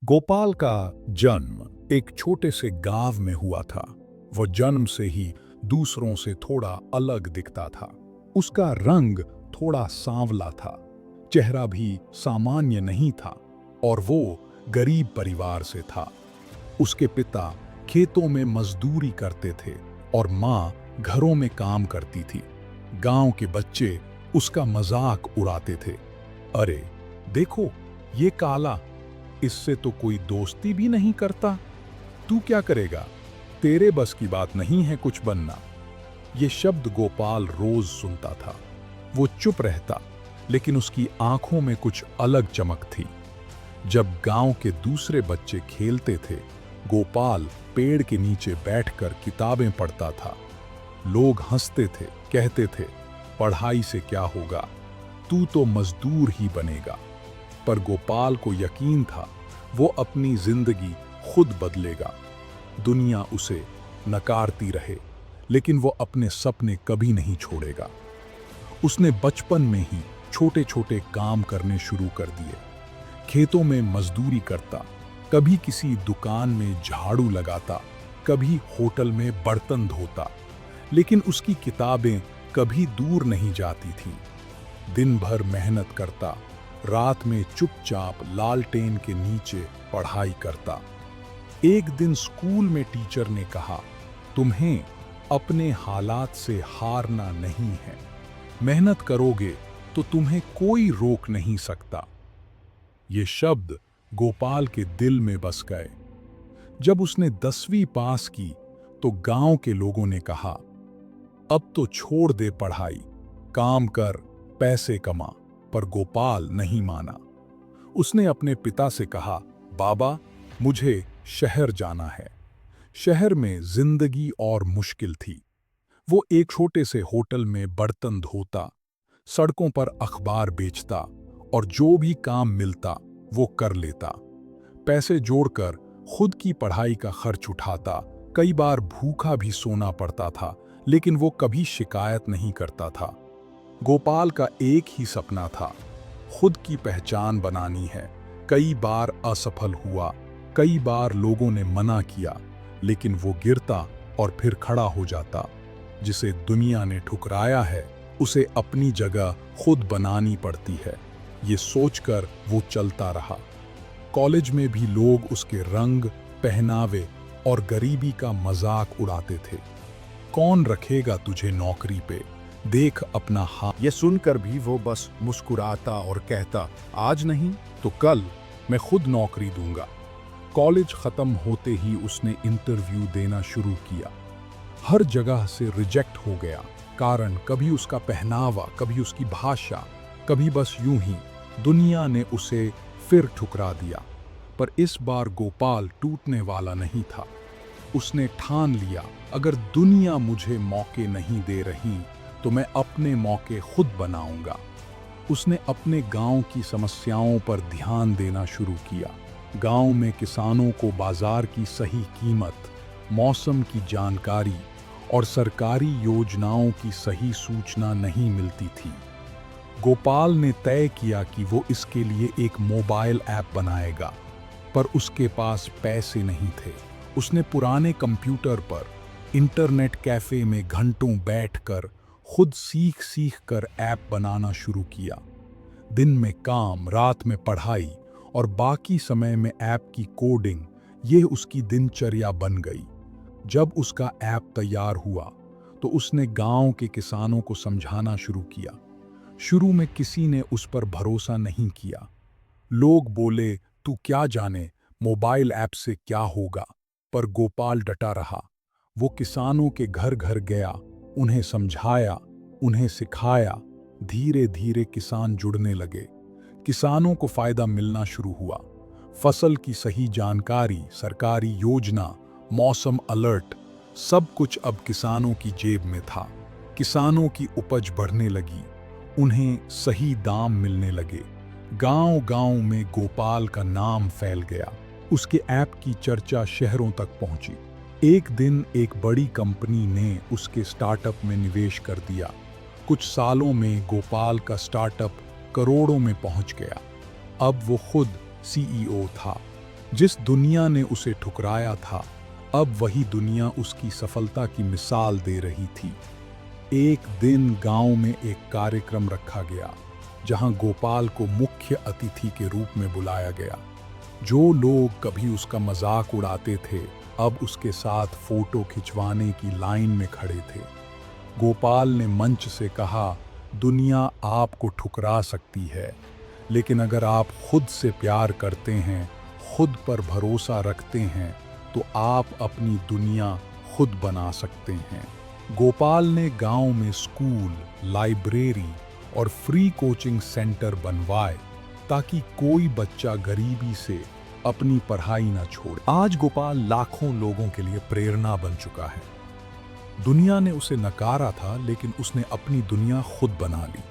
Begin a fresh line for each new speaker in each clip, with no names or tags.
गोपाल का जन्म एक छोटे से गांव में हुआ था। वो जन्म से ही दूसरों से थोड़ा अलग दिखता था। उसका रंग थोड़ा सांवला था, चेहरा भी सामान्य नहीं था और वो गरीब परिवार से था। उसके पिता खेतों में मजदूरी करते थे और माँ घरों में काम करती थी। गांव के बच्चे उसका मजाक उड़ाते थे। अरे देखो, ये काला, इससे तो कोई दोस्ती भी नहीं करता। तू क्या करेगा? तेरे बस की बात नहीं है कुछ बनना। ये शब्द गोपाल रोज सुनता था। वो चुप रहता, लेकिन उसकी आंखों में कुछ अलग चमक थी। जब गांव के दूसरे बच्चे खेलते थे, गोपाल पेड़ के नीचे बैठकर किताबें पढ़ता था। लोग हंसते थे, कहते थे, पढ़ाई से क्या होगा, तू तो मजदूर ही बनेगा। पर गोपाल को यकीन था, वो अपनी जिंदगी खुद बदलेगा। दुनिया उसे नकारती रहे, लेकिन वो अपने सपने कभी नहीं छोड़ेगा। उसने बचपन में ही छोटे छोटे काम करने शुरू कर दिए। खेतों में मजदूरी करता, कभी किसी दुकान में झाड़ू लगाता, कभी होटल में बर्तन धोता। लेकिन उसकी किताबें कभी दूर नहीं जाती थीं। दिन भर मेहनत करता, रात में चुपचाप लालटेन के नीचे पढ़ाई करता। एक दिन स्कूल में टीचर ने कहा, तुम्हें अपने हालात से हारना नहीं है। मेहनत करोगे तो तुम्हें कोई रोक नहीं सकता। ये शब्द गोपाल के दिल में बस गए। जब उसने 10वीं पास की तो गांव के लोगों ने कहा, अब तो छोड़ दे पढ़ाई, काम कर, पैसे कमा। पर गोपाल नहीं माना। उसने अपने पिता से कहा, बाबा, मुझे शहर जाना है। शहर में जिंदगी और मुश्किल थी। वो एक छोटे से होटल में बर्तन धोता, सड़कों पर अखबार बेचता और जो भी काम मिलता वो कर लेता। पैसे जोड़कर खुद की पढ़ाई का खर्च उठाता। कई बार भूखा भी सोना पड़ता था, लेकिन वो कभी शिकायत नहीं करता था। गोपाल का एक ही सपना था, खुद की पहचान बनानी है। कई बार असफल हुआ, कई बार लोगों ने मना किया, लेकिन वो गिरता और फिर खड़ा हो जाता। जिसे दुनिया ने ठुकराया है, उसे अपनी जगह खुद बनानी पड़ती है। ये सोचकर वो चलता रहा। कॉलेज में भी लोग उसके रंग, पहनावे और गरीबी का मजाक उड़ाते थे। कौन रखेगा तुझे नौकरी पे, देख अपना हाथ।
ये सुनकर भी वो बस मुस्कुराता और कहता, आज नहीं तो कल
मैं खुद नौकरी दूंगा। कॉलेज खत्म होते ही उसने इंटरव्यू देना शुरू किया। हर जगह से रिजेक्ट हो गया। कारण कभी उसका पहनावा, कभी उसकी भाषा, कभी बस यूं ही दुनिया ने उसे फिर ठुकरा दिया। पर इस बार गोपाल टूटने वाला नहीं था। उसने ठान लिया, अगर दुनिया मुझे मौके नहीं दे रही तो मैं अपने मौके खुद बनाऊंगा। उसने अपने गांव की समस्याओं पर ध्यान देना शुरू किया। गांव में किसानों को बाजार की सही कीमत, मौसम की जानकारी और सरकारी योजनाओं की सही सूचना नहीं मिलती थी। गोपाल ने तय किया कि वो इसके लिए एक मोबाइल ऐप बनाएगा, पर उसके पास पैसे नहीं थे। उसने पुराने कंप्यूटर पर इंटरनेट कैफे में घंटों बैठकर खुद सीख सीख कर ऐप बनाना शुरू किया। दिन में काम, रात में पढ़ाई और बाकी समय में ऐप की कोडिंग, ये उसकी दिनचर्या बन गई। जब उसका ऐप तैयार हुआ तो उसने गांव के किसानों को समझाना शुरू किया। शुरू में किसी ने उस पर भरोसा नहीं किया। लोग बोले, तू क्या जाने मोबाइल ऐप से क्या होगा। पर गोपाल डटा रहा। वो किसानों के घर घर गया, उन्हें समझाया, उन्हें सिखाया। धीरे धीरे किसान जुड़ने लगे। किसानों को फायदा मिलना शुरू हुआ। फसल की सही जानकारी, सरकारी योजना, मौसम अलर्ट, सब कुछ अब किसानों की जेब में था। किसानों की उपज बढ़ने लगी, उन्हें सही दाम मिलने लगे। गांव-गांव में गोपाल का नाम फैल गया। उसके ऐप की चर्चा शहरों तक पहुंची। एक दिन एक बड़ी कंपनी ने उसके स्टार्टअप में निवेश कर दिया। कुछ सालों में गोपाल का स्टार्टअप करोड़ों में पहुंच गया। अब वो खुद सीईओ था। जिस दुनिया ने उसे ठुकराया था, अब वही दुनिया उसकी सफलता की मिसाल दे रही थी। एक दिन गांव में एक कार्यक्रम रखा गया, जहां गोपाल को मुख्य अतिथि के रूप में बुलाया गया। जो लोग कभी उसका मजाक उड़ाते थे, अब उसके साथ फोटो खिंचवाने की लाइन में खड़े थे। गोपाल ने मंच से कहा, दुनिया आपको ठुकरा सकती है, लेकिन अगर आप खुद से प्यार करते हैं, खुद पर भरोसा रखते हैं, तो आप अपनी दुनिया खुद बना सकते हैं। गोपाल ने गांव में स्कूल, लाइब्रेरी और फ्री कोचिंग सेंटर बनवाए, ताकि कोई बच्चा गरीबी से अपनी पढ़ाई न छोड़े। आज गोपाल लाखों लोगों के लिए प्रेरणा बन चुका है। दुनिया ने उसे नकारा था, लेकिन उसने अपनी दुनिया खुद बना ली।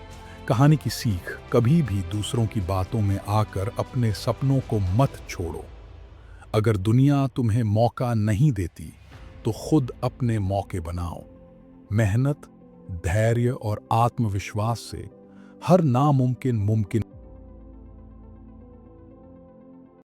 कहानी की सीख, कभी भी दूसरों की बातों में आकर अपने सपनों को मत छोड़ो। अगर दुनिया तुम्हें मौका नहीं देती, तो खुद अपने मौके बनाओ। मेहनत, धैर्य और आत्मविश्वास से हर नामुमकिन मुमकिन